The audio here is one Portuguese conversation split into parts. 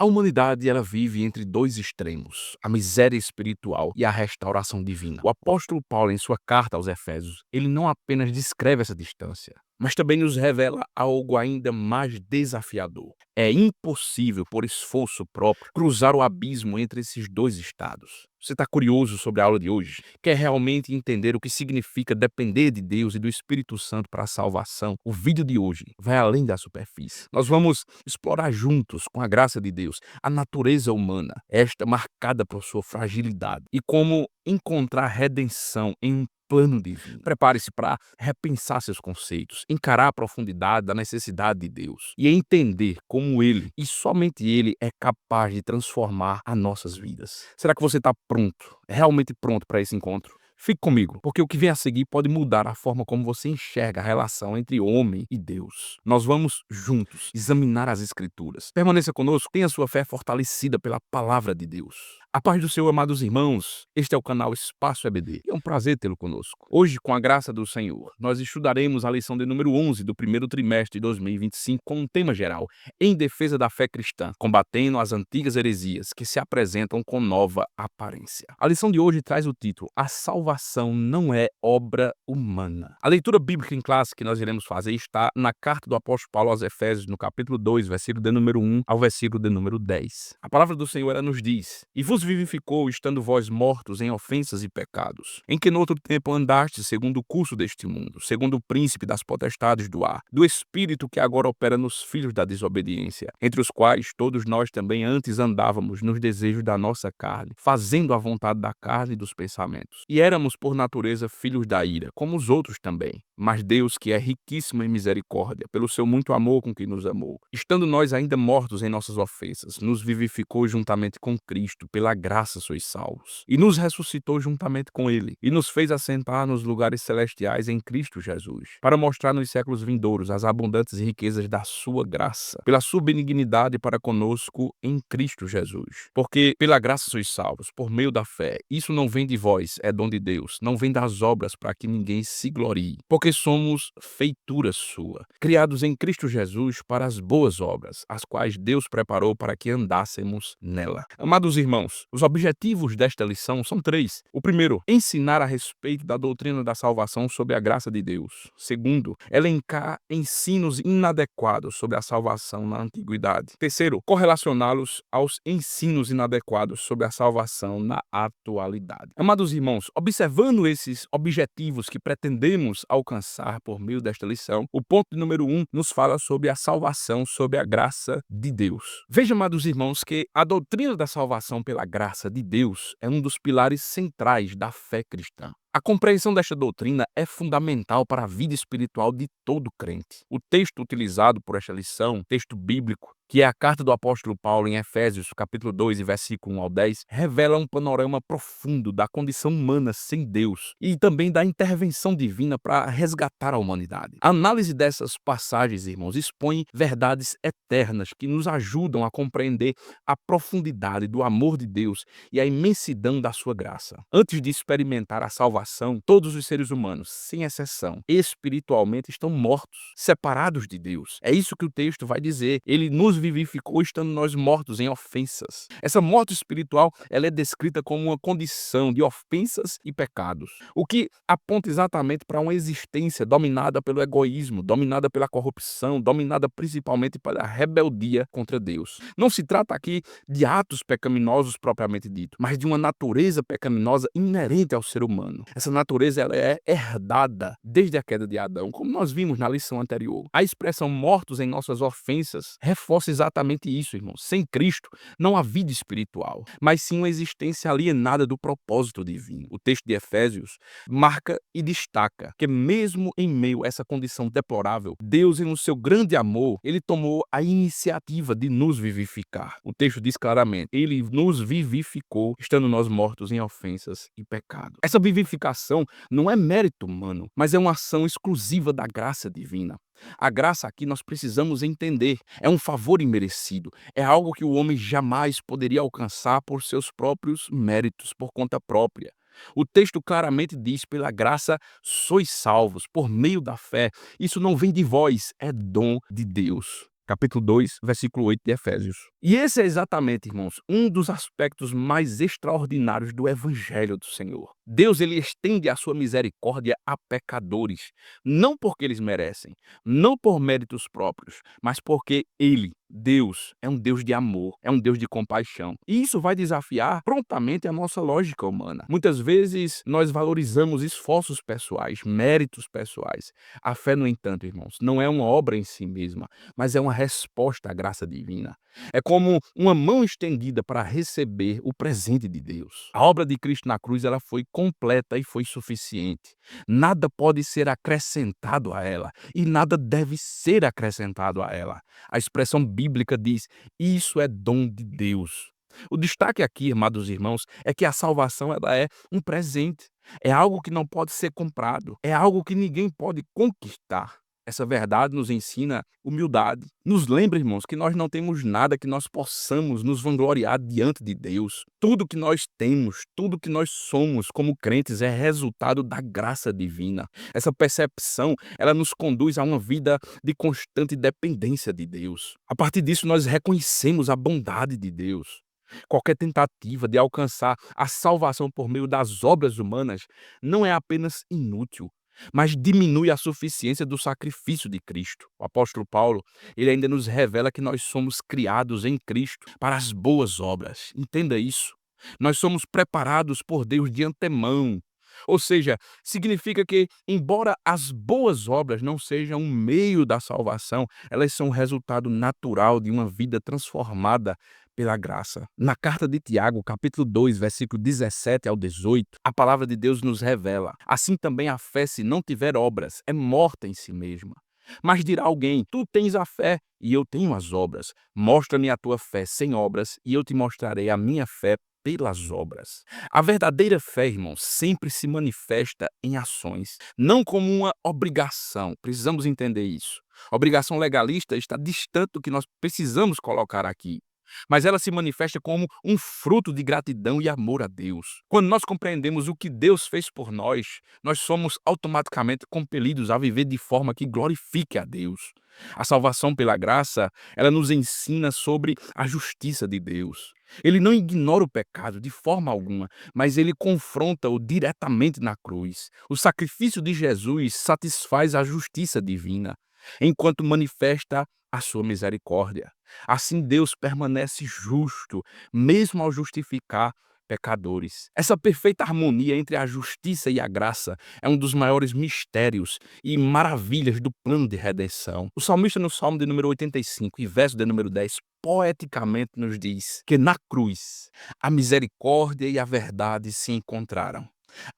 A humanidade ela vive entre dois extremos, a miséria espiritual e a restauração divina. O apóstolo Paulo, em sua carta aos Efésios, ele não apenas descreve essa distância, mas também nos revela algo ainda mais desafiador. É impossível, por esforço próprio, cruzar o abismo entre esses dois estados. Você está curioso sobre a aula de hoje? Quer realmente entender o que significa depender de Deus e do Espírito Santo para a salvação? O vídeo de hoje vai além da superfície. Nós vamos explorar juntos, com a graça de Deus, a natureza humana, esta marcada por sua fragilidade, e como encontrar redenção em um plano divino. Prepare-se para repensar seus conceitos, encarar a profundidade da necessidade de Deus e entender como Ele, e somente Ele, é capaz de transformar as nossas vidas. Será que você está pronto, realmente pronto para esse encontro? Fique comigo, porque o que vem a seguir pode mudar a forma como você enxerga a relação entre homem e Deus. Nós vamos juntos examinar as Escrituras. Permaneça conosco, tenha sua fé fortalecida pela palavra de Deus. A paz do Senhor, amados irmãos, este é o canal Espaço EBD e é um prazer tê-lo conosco. Hoje, com a graça do Senhor, nós estudaremos a lição de número 11 do primeiro trimestre de 2025 com um tema geral: em defesa da fé cristã, combatendo as antigas heresias que se apresentam com nova aparência. A lição de hoje traz o título: A salvação não é obra humana. A leitura bíblica em classe que nós iremos fazer está na carta do apóstolo Paulo aos Efésios, no capítulo 2, versículo de número 1 ao versículo de número 10. A palavra do Senhor ela nos diz: E vos vivificou, estando vós mortos em ofensas e pecados, em que no outro tempo andastes segundo o curso deste mundo, segundo o príncipe das potestades do ar, do espírito que agora opera nos filhos da desobediência, entre os quais todos nós também antes andávamos nos desejos da nossa carne, fazendo a vontade da carne e dos pensamentos. E éramos por natureza filhos da ira, como os outros também. Mas Deus, que é riquíssimo em misericórdia, pelo seu muito amor com que nos amou, estando nós ainda mortos em nossas ofensas, nos vivificou juntamente com Cristo, pela graça sois salvos, e nos ressuscitou juntamente com Ele, e nos fez assentar nos lugares celestiais em Cristo Jesus, para mostrar nos séculos vindouros as abundantes riquezas da sua graça, pela sua benignidade para conosco em Cristo Jesus. Porque pela graça sois salvos, por meio da fé. Isso não vem de vós, é dom de Deus, não vem das obras para que ninguém se glorie, porque somos feitura sua, criados em Cristo Jesus para as boas obras, as quais Deus preparou para que andássemos nela. Amados irmãos, os objetivos desta lição são três. O primeiro, ensinar a respeito da doutrina da salvação sob a graça de Deus. Segundo, elencar ensinos inadequados sobre a salvação na antiguidade. Terceiro, correlacioná-los aos ensinos inadequados sobre a salvação na atualidade. Amados irmãos, observando esses objetivos que pretendemos alcançar por meio desta lição, o ponto número 1 nos fala sobre a salvação sob a graça de Deus. Veja, amados irmãos, que a doutrina da salvação pela graça de Deus é um dos pilares centrais da fé cristã. A compreensão desta doutrina é fundamental para a vida espiritual de todo crente. O texto utilizado por esta lição, texto bíblico, que é a carta do apóstolo Paulo em Efésios, capítulo 2, versículo 1 ao 10, revela um panorama profundo da condição humana sem Deus e também da intervenção divina para resgatar a humanidade. A análise dessas passagens, irmãos, expõe verdades eternas que nos ajudam a compreender a profundidade do amor de Deus e a imensidão da sua graça. Antes de experimentar a salvação, todos os seres humanos, sem exceção, espiritualmente estão mortos, separados de Deus. É isso que o texto vai dizer. Ele nos vivificou estando nós mortos em ofensas. Essa morte espiritual, ela é descrita como uma condição de ofensas e pecados, o que aponta exatamente para uma existência dominada pelo egoísmo, dominada pela corrupção, dominada principalmente pela rebeldia contra Deus. Não se trata aqui de atos pecaminosos propriamente dito, mas de uma natureza pecaminosa inerente ao ser humano. Essa natureza ela é herdada desde a queda de Adão, como nós vimos na lição anterior. A expressão mortos em nossas ofensas reforça exatamente isso, irmãos. Sem Cristo não há vida espiritual, mas sim uma existência alienada do propósito divino. O texto de Efésios marca e destaca que mesmo em meio a essa condição deplorável, Deus, em seu grande amor, ele tomou a iniciativa de nos vivificar. O texto diz claramente: ele nos vivificou, estando nós mortos em ofensas e pecado. Essa vivificação não é mérito humano, mas é uma ação exclusiva da graça divina. A graça aqui nós precisamos entender, é um favor imerecido, é algo que o homem jamais poderia alcançar por seus próprios méritos, por conta própria. O texto claramente diz: pela graça sois salvos, por meio da fé. Isso não vem de vós, é dom de Deus. capítulo 2, versículo 8 de Efésios. E esse é exatamente, irmãos, um dos aspectos mais extraordinários do evangelho do Senhor. Deus, ele estende a sua misericórdia a pecadores, não porque eles merecem, não por méritos próprios, mas porque ele, Deus, é um Deus de amor, é um Deus de compaixão. E isso vai desafiar prontamente a nossa lógica humana. Muitas vezes nós valorizamos esforços pessoais, méritos pessoais. A fé, no entanto, irmãos, não é uma obra em si mesma, mas é uma resposta à graça divina. É como uma mão estendida para receber o presente de Deus. A obra de Cristo na cruz, ela foi completa e foi suficiente. Nada pode ser acrescentado a ela e nada deve ser acrescentado a ela. A expressão bíblica diz: isso é dom de Deus. O destaque aqui, amados irmãos, é que a salvação, ela é um presente. É algo que não pode ser comprado, é algo que ninguém pode conquistar. Essa verdade nos ensina humildade. Nos lembra, irmãos, que nós não temos nada que nós possamos nos vangloriar diante de Deus. Tudo que nós temos, tudo que nós somos como crentes é resultado da graça divina. Essa percepção, ela nos conduz a uma vida de constante dependência de Deus. A partir disso, nós reconhecemos a bondade de Deus. Qualquer tentativa de alcançar a salvação por meio das obras humanas não é apenas inútil, mas diminui a suficiência do sacrifício de Cristo. O apóstolo Paulo, ele ainda nos revela que nós somos criados em Cristo para as boas obras. Entenda isso. Nós somos preparados por Deus de antemão. Ou seja, significa que, embora as boas obras não sejam um meio da salvação, elas são o resultado natural de uma vida transformada pela graça. Na carta de Tiago, capítulo 2, versículo 17 ao 18, a palavra de Deus nos revela: assim também a fé, se não tiver obras, é morta em si mesma. Mas dirá alguém: tu tens a fé e eu tenho as obras. Mostra-me a tua fé sem obras e eu te mostrarei a minha fé pelas obras. A verdadeira fé, irmãos, sempre se manifesta em ações, não como uma obrigação. Precisamos entender isso. A obrigação legalista está distante do que nós precisamos colocar aqui, mas ela se manifesta como um fruto de gratidão e amor a Deus. Quando nós compreendemos o que Deus fez por nós, nós somos automaticamente compelidos a viver de forma que glorifique a Deus. A salvação pela graça, ela nos ensina sobre a justiça de Deus. Ele não ignora o pecado de forma alguma, mas ele confronta-o diretamente na cruz. O sacrifício de Jesus satisfaz a justiça divina, enquanto manifesta a sua misericórdia. Assim Deus permanece justo, mesmo ao justificar pecadores. Essa perfeita harmonia entre a justiça e a graça é um dos maiores mistérios e maravilhas do plano de redenção. O salmista, no Salmo de número 85 e verso de número 10, poeticamente nos diz que na cruz a misericórdia e a verdade se encontraram.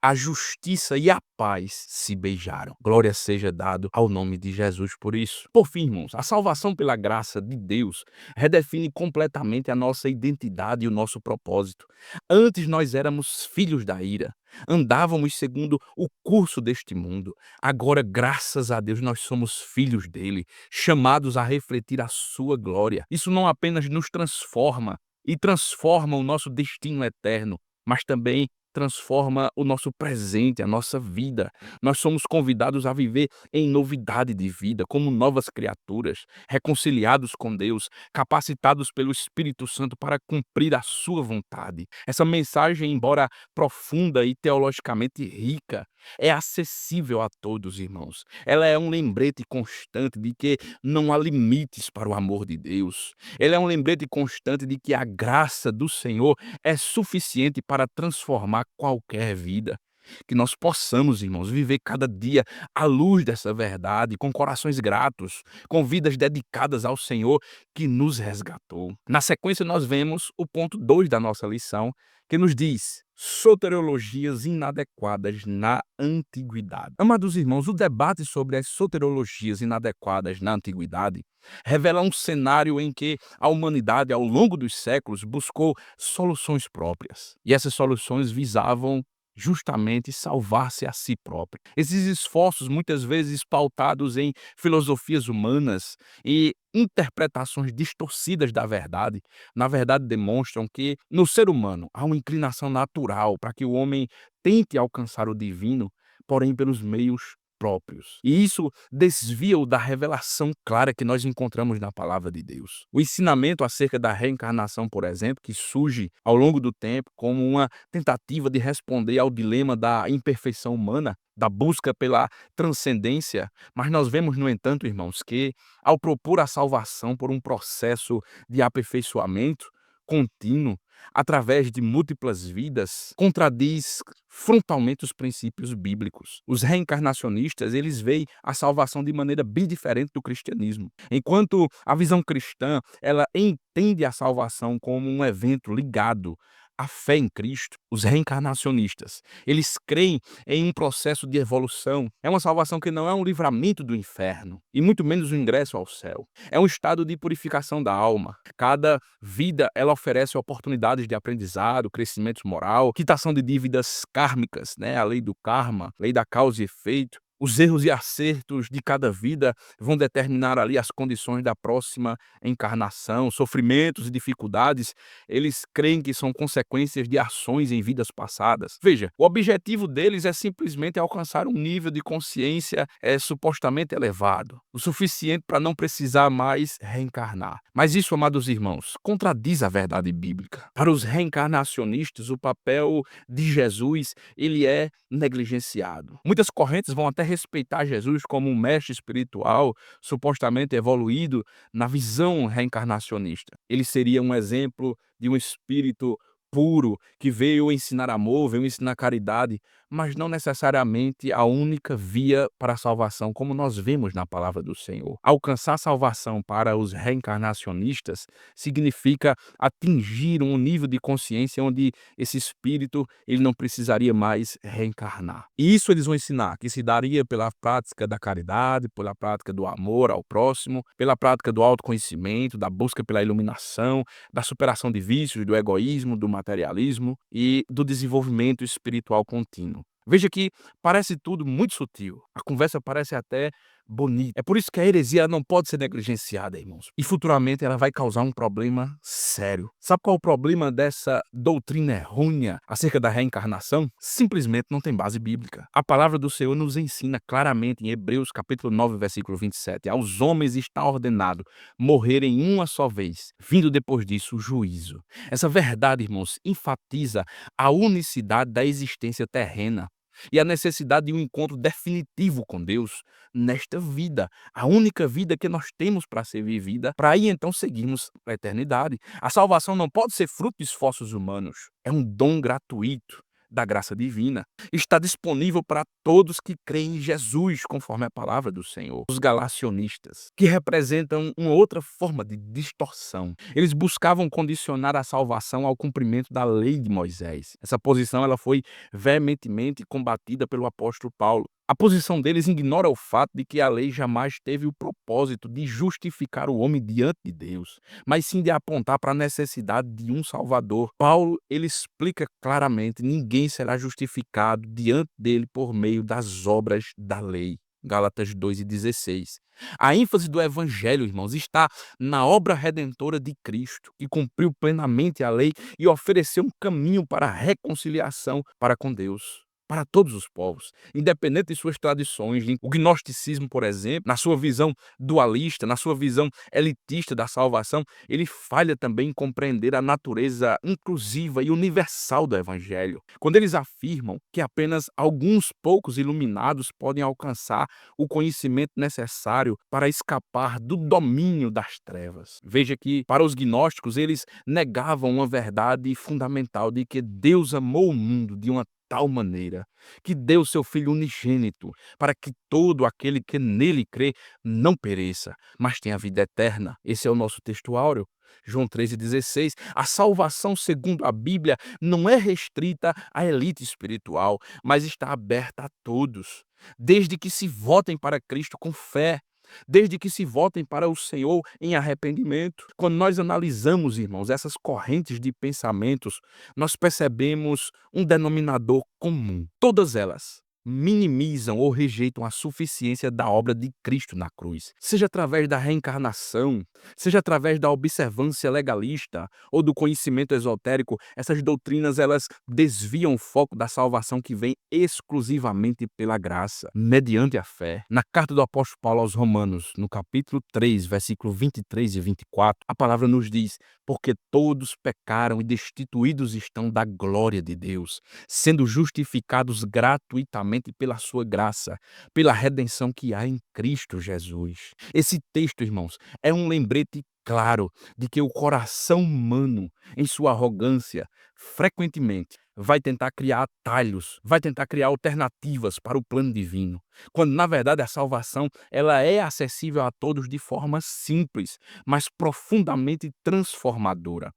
A justiça e a paz se beijaram. Glória seja dado ao nome de Jesus por isso. Por fim, irmãos, a salvação pela graça de Deus redefine completamente a nossa identidade e o nosso propósito. Antes nós éramos filhos da ira, andávamos segundo o curso deste mundo. Agora, graças a Deus, nós somos filhos dele, chamados a refletir a sua glória. Isso não apenas nos transforma e transforma o nosso destino eterno, mas também transforma o nosso presente, a nossa vida. Nós somos convidados a viver em novidade de vida, como novas criaturas, reconciliados com Deus, capacitados pelo Espírito Santo para cumprir a sua vontade. Essa mensagem, embora profunda e teologicamente rica, é acessível a todos, irmãos. Ela é um lembrete constante de que não há limites para o amor de Deus. Ela é um lembrete constante de que a graça do Senhor é suficiente para transformar qualquer vida. Que nós possamos, irmãos, viver cada dia à luz dessa verdade, com corações gratos, com vidas dedicadas ao Senhor que nos resgatou. Na sequência, nós vemos o ponto 2 da nossa lição, que nos diz: soteriologias inadequadas na antiguidade. Amados irmãos, o debate sobre as soteriologias inadequadas na antiguidade revela um cenário em que a humanidade, ao longo dos séculos, buscou soluções próprias. E essas soluções visavam justamente salvar-se a si próprio. Esses esforços, muitas vezes pautados em filosofias humanas e interpretações distorcidas da verdade, na verdade demonstram que no ser humano há uma inclinação natural para que o homem tente alcançar o divino, porém pelos meios próprios. E isso desvia-o da revelação clara que nós encontramos na palavra de Deus. O ensinamento acerca da reencarnação, por exemplo, que surge ao longo do tempo como uma tentativa de responder ao dilema da imperfeição humana, da busca pela transcendência, mas nós vemos, no entanto, irmãos, que ao propor a salvação por um processo de aperfeiçoamento contínuo, através de múltiplas vidas, contradiz frontalmente os princípios bíblicos. Os reencarnacionistas, eles veem a salvação de maneira bem diferente do cristianismo. Enquanto a visão cristã, ela entende a salvação como um evento ligado à fé em Cristo, os reencarnacionistas, eles creem em um processo de evolução. É uma salvação que não é um livramento do inferno, e muito menos o ingresso ao céu. É um estado de purificação da alma. Cada vida, ela oferece oportunidades de aprendizado, crescimento moral, quitação de dívidas kármicas, né? A lei do karma, lei da causa e efeito. Os erros e acertos de cada vida vão determinar ali as condições da próxima encarnação. Sofrimentos e dificuldades, eles creem que são consequências de ações em vidas passadas. Veja, o objetivo deles é simplesmente alcançar um nível de consciência supostamente elevado, o suficiente para não precisar mais reencarnar. Mas isso, amados irmãos, contradiz a verdade bíblica. Para os reencarnacionistas, o papel de Jesus, ele é negligenciado. Muitas correntes vão até respeitar Jesus como um mestre espiritual, supostamente evoluído na visão reencarnacionista. Ele seria um exemplo de um espírito puro, que veio ensinar amor, veio ensinar caridade, mas não necessariamente a única via para a salvação, como nós vemos na palavra do Senhor. Alcançar salvação para os reencarnacionistas significa atingir um nível de consciência onde esse espírito ele não precisaria mais reencarnar. E isso eles vão ensinar, que se daria pela prática da caridade, pela prática do amor ao próximo, pela prática do autoconhecimento, da busca pela iluminação, da superação de vícios, do egoísmo, do materialismo e do desenvolvimento espiritual contínuo. Veja que parece tudo muito sutil. A conversa parece até bonita. É por isso que a heresia não pode ser negligenciada, irmãos. E futuramente ela vai causar um problema sério. Sabe qual é o problema dessa doutrina errônea acerca da reencarnação? Simplesmente não tem base bíblica. A palavra do Senhor nos ensina claramente em Hebreus capítulo 9, versículo 27. Aos homens está ordenado morrerem uma só vez, vindo depois disso o juízo. Essa verdade, irmãos, enfatiza a unicidade da existência terrena e a necessidade de um encontro definitivo com Deus nesta vida, a única vida que nós temos para ser vivida, para aí então seguirmos a eternidade. A salvação não pode ser fruto de esforços humanos, é um dom gratuito da graça divina. Está disponível para todos que creem em Jesus, conforme a palavra do Senhor. Os galacionistas, que representam uma outra forma de distorção. Eles buscavam condicionar a salvação ao cumprimento da lei de Moisés. Essa posição ela foi veementemente combatida pelo apóstolo Paulo. A posição deles ignora o fato de que a lei jamais teve o propósito de justificar o homem diante de Deus, mas sim de apontar para a necessidade de um Salvador. Paulo, ele explica claramente: ninguém será justificado diante dele por meio das obras da lei. Gálatas 2:16. A ênfase do evangelho, irmãos, está na obra redentora de Cristo, que cumpriu plenamente a lei e ofereceu um caminho para a reconciliação para com Deus, para todos os povos, independente de suas tradições. O gnosticismo, por exemplo, na sua visão dualista, na sua visão elitista da salvação, ele falha também em compreender a natureza inclusiva e universal do evangelho, quando eles afirmam que apenas alguns poucos iluminados podem alcançar o conhecimento necessário para escapar do domínio das trevas. Veja que, para os gnósticos, eles negavam uma verdade fundamental de que Deus amou o mundo de uma tal maneira que deu seu Filho unigênito, para que todo aquele que nele crê não pereça, mas tenha vida eterna. Esse é o nosso texto áureo, João 13:16. A salvação, segundo a Bíblia, não é restrita à elite espiritual, mas está aberta a todos, desde que se voltem para Cristo com fé, desde que se voltem para o Senhor em arrependimento. Quando nós analisamos, irmãos, essas correntes de pensamentos, nós percebemos um denominador comum. Todas elas minimizam ou rejeitam a suficiência da obra de Cristo na cruz. Seja através da reencarnação, seja através da observância legalista ou do conhecimento esotérico, essas doutrinas elas desviam o foco da salvação que vem exclusivamente pela graça, mediante a fé. Na carta do apóstolo Paulo aos Romanos, no capítulo 3, versículo 23 e 24, a palavra nos diz: porque todos pecaram e destituídos estão da glória de Deus, sendo justificados gratuitamente pela sua graça, pela redenção que há em Cristo Jesus. Esse texto, irmãos, é um lembrete claro de que o coração humano, em sua arrogância, frequentemente vai tentar criar atalhos, vai tentar criar alternativas para o plano divino, quando na verdade a salvação ela é acessível a todos de forma simples, mas profundamente transformadora.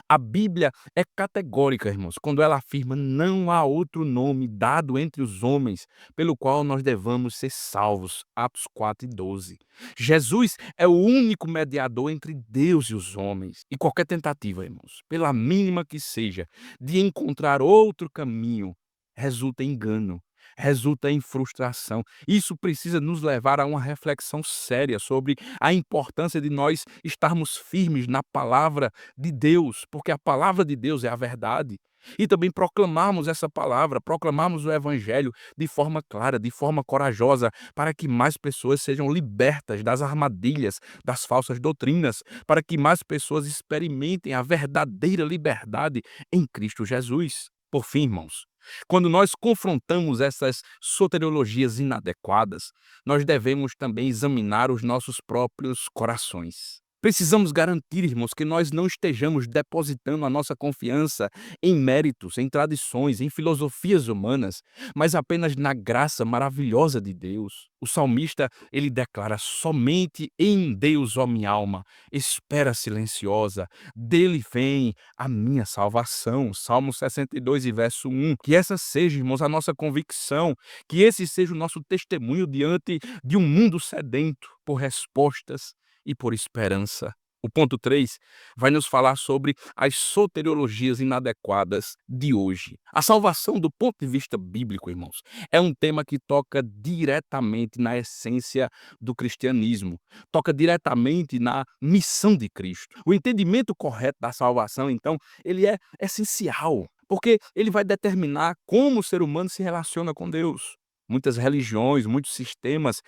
A Bíblia é categórica, irmãos, quando ela afirma: não há outro nome dado entre os homens pelo qual nós devamos ser salvos. Atos 4:12. Jesus é o único mediador entre Deus e os homens. E qualquer tentativa, irmãos, pela mínima que seja, de encontrar outro caminho, resulta em engano, resulta em frustração. Isso precisa nos levar a uma reflexão séria sobre a importância de nós estarmos firmes na palavra de Deus, porque a palavra de Deus é a verdade. E também proclamarmos essa palavra, proclamarmos o evangelho de forma clara, de forma corajosa, para que mais pessoas sejam libertas das armadilhas das falsas doutrinas, para que mais pessoas experimentem a verdadeira liberdade em Cristo Jesus. Por fim, irmãos, quando nós confrontamos essas soteriologias inadequadas, nós devemos também examinar os nossos próprios corações. Precisamos garantir, irmãos, que nós não estejamos depositando a nossa confiança em méritos, em tradições, em filosofias humanas, mas apenas na graça maravilhosa de Deus. O salmista, ele declara: somente em Deus, ó minha alma, espera silenciosa, dele vem a minha salvação. Salmo 62 e verso 1. Que essa seja, irmãos, a nossa convicção, que esse seja o nosso testemunho diante de um mundo sedento por respostas e por esperança. O ponto 3 vai nos falar sobre as soteriologias inadequadas de hoje. A salvação, do ponto de vista bíblico, irmãos, é um tema que toca diretamente na essência do cristianismo, toca diretamente na missão de Cristo. O entendimento correto da salvação, então, ele é essencial, porque ele vai determinar como o ser humano se relaciona com Deus. Muitas religiões, muitos sistemas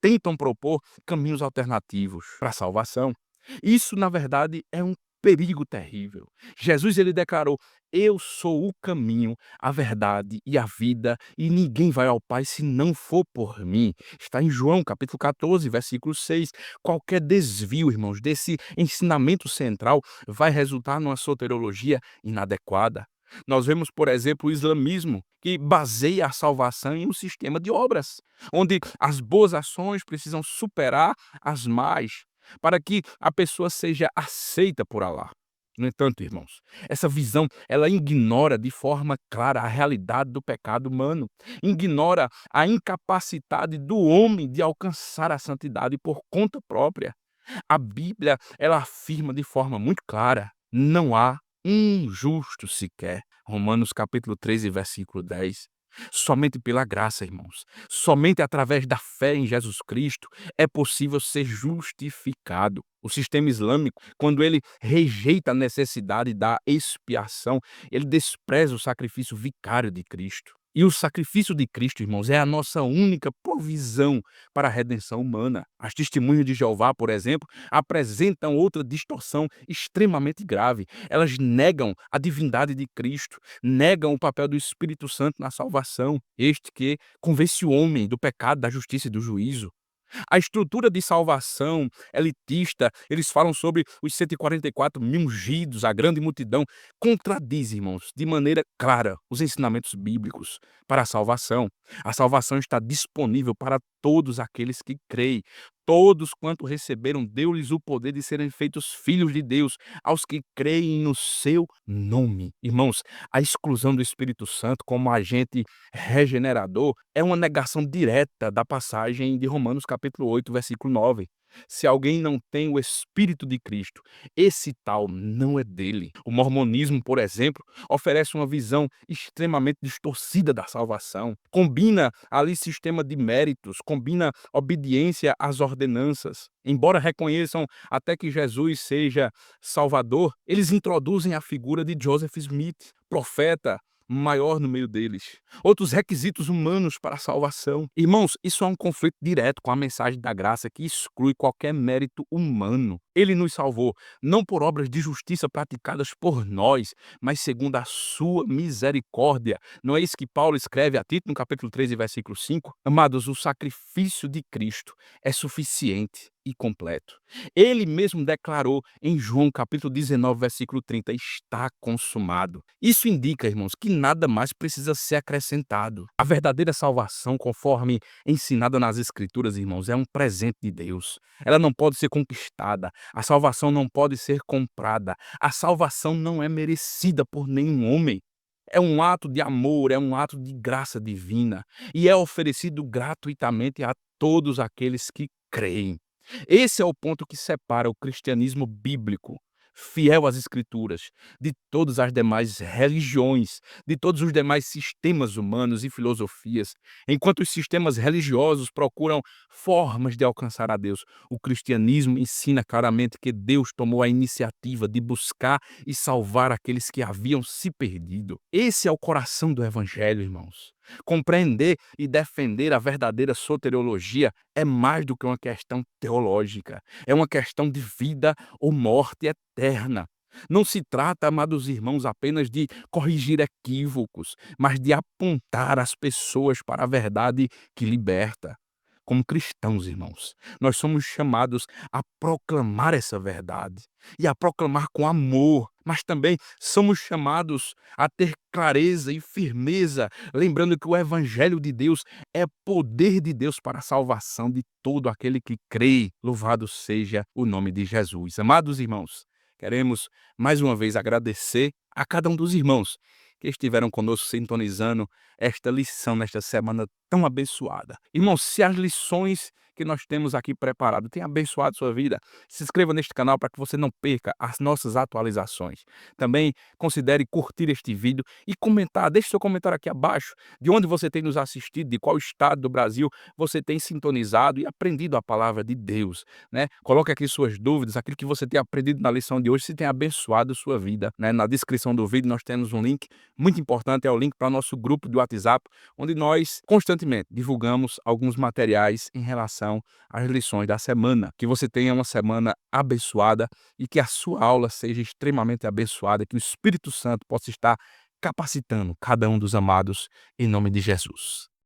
tentam propor caminhos alternativos para a salvação. Isso, na verdade, é um perigo terrível. Jesus ele declarou: eu sou o caminho, a verdade e a vida, e ninguém vai ao Pai se não for por mim. Está em João, capítulo 14, versículo 6. Qualquer desvio, irmãos, desse ensinamento central vai resultar numa soteriologia inadequada. Nós vemos, por exemplo, o islamismo, que baseia a salvação em um sistema de obras, onde as boas ações precisam superar as más, para que a pessoa seja aceita por Alá. No entanto, irmãos, essa visão ela ignora de forma clara a realidade do pecado humano, ignora a incapacidade do homem de alcançar a santidade por conta própria. A Bíblia, ela afirma de forma muito clara: não há um justo sequer. Romanos capítulo 13, versículo 10. Somente pela graça, irmãos, somente através da fé em Jesus Cristo é possível ser justificado. O sistema islâmico, quando ele rejeita a necessidade da expiação, ele despreza o sacrifício vicário de Cristo. E o sacrifício de Cristo, irmãos, é a nossa única provisão para a redenção humana. As testemunhas de Jeová, por exemplo, apresentam outra distorção extremamente grave. Elas negam a divindade de Cristo, negam o papel do Espírito Santo na salvação, este que convence o homem do pecado, da justiça e do juízo. A estrutura de salvação elitista, eles falam sobre os 144.000 ungidos, a grande multidão, contradiz, irmãos, de maneira clara os ensinamentos bíblicos para a salvação. A salvação está disponível para todos aqueles que creem. Todos quanto receberam, deu-lhes o poder de serem feitos filhos de Deus, aos que creem no seu nome. Irmãos, a exclusão do Espírito Santo como agente regenerador é uma negação direta da passagem de Romanos capítulo 8, versículo 9. Se alguém não tem o Espírito de Cristo, esse tal não é dele. O mormonismo, por exemplo, oferece uma visão extremamente distorcida da salvação. Combina ali sistema de méritos, combina obediência às ordenanças. Embora reconheçam até que Jesus seja Salvador, eles introduzem a figura de Joseph Smith, profeta maior no meio deles. Outros requisitos humanos para a salvação. Irmãos, isso é um conflito direto com a mensagem da graça que exclui qualquer mérito humano. Ele nos salvou não por obras de justiça praticadas por nós, mas segundo a sua misericórdia. Não é isso que Paulo escreve a Tito no capítulo 13, versículo 5? Amados, o sacrifício de Cristo é suficiente e completo. Ele mesmo declarou em João capítulo 19, versículo 30, está consumado. Isso indica, irmãos, que nada mais precisa ser acrescentado. A verdadeira salvação, conforme ensinada nas Escrituras, irmãos, é um presente de Deus. Ela não pode ser conquistada. A salvação não pode ser comprada. A salvação não é merecida por nenhum homem. É um ato de amor, é um ato de graça divina e é oferecido gratuitamente a todos aqueles que creem. Esse é o ponto que separa o cristianismo bíblico, fiel às Escrituras, de todas as demais religiões, de todos os demais sistemas humanos e filosofias. Enquanto os sistemas religiosos procuram formas de alcançar a Deus, o cristianismo ensina claramente que Deus tomou a iniciativa de buscar e salvar aqueles que haviam se perdido. Esse é o coração do Evangelho, irmãos. Compreender e defender a verdadeira soteriologia é mais do que uma questão teológica, é uma questão de vida ou morte eterna. Não se trata, amados irmãos, apenas de corrigir equívocos, mas de apontar as pessoas para a verdade que liberta. Como cristãos, irmãos, nós somos chamados a proclamar essa verdade e a proclamar com amor, mas também somos chamados a ter clareza e firmeza, lembrando que o evangelho de Deus é poder de Deus para a salvação de todo aquele que crê. Louvado seja o nome de Jesus. Amados irmãos, queremos mais uma vez agradecer a cada um dos irmãos que estiveram conosco sintonizando esta lição nesta semana tão abençoada. Irmãos, se as lições que nós temos aqui preparado têm abençoado sua vida, se inscreva neste canal para que você não perca as nossas atualizações. Também considere curtir este vídeo e comentar, deixe seu comentário aqui abaixo, de onde você tem nos assistido, de qual estado do Brasil você tem sintonizado e aprendido a palavra de Deus, né? Coloque aqui suas dúvidas, aquilo que você tem aprendido na lição de hoje, se tem abençoado sua vida, né? Na descrição do vídeo nós temos um link muito importante, é o link para nosso grupo de WhatsApp, onde nós constantemente divulgamos alguns materiais em relação às lições da semana. Que você tenha uma semana abençoada e que a sua aula seja extremamente abençoada, que o Espírito Santo possa estar capacitando cada um dos amados em nome de Jesus.